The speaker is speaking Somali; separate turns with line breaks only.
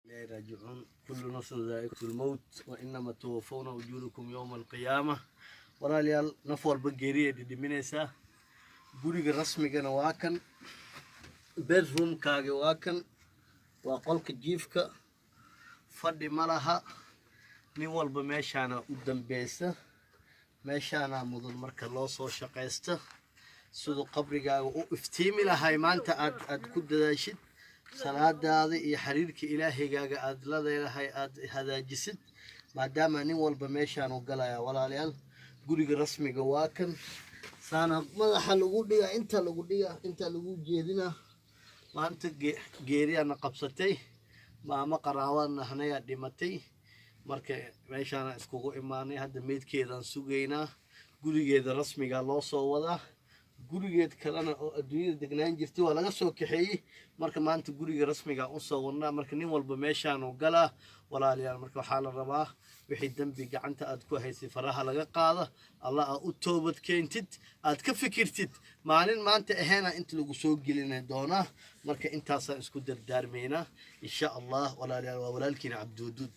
لا راجعون كل نفس ذائقة الموت وإنما توفون أجوركم يوم القيامة ولا ليال نفور بجريه دي منيسا guriga rasmigana waa kan bedroomkaaga waa kan waa qolka jiifka fadhi ma laha nin walba meeshaana u dambaysa meeshaana mudan marka loo soo shaqeysto sidoo qabrigaaga u iftiimi lahay maanta aad ku dadaashid salaadaada iyo xiriirka ilaahigaaga aad la leedahay aad hagaajisid maadaama nin walba meeshaan u galaya walaalayaal guriga rasmiga waa kan saana madaxa lagu dhiga inta lagu jeedina maanta geeriyana qabsatay maama qaraawana hanaya dhimatay marka meeshaan iskugu imaanay hadda meedkeedan sugeynaa gurigeeda rasmiga loo soo wadaa gurigeed kalena oo adduunyada degnaan jirtay waa laga soo kaxeeyay marka maanta guriga rasmiga u soo wadnaa marka nin walba meeshaan uu galaa walaalayaal marka waxa la rabaa wixii dambi gacanta aad ku haysay faraha laga qaado Allah u toobad keentid aad ka fikirtid maalin maanta ahaana inta lagu soo gelinay doona marka intaas aan isku dardaarmeena insha Allah walaalayaal waa walaalkiina Cabduudud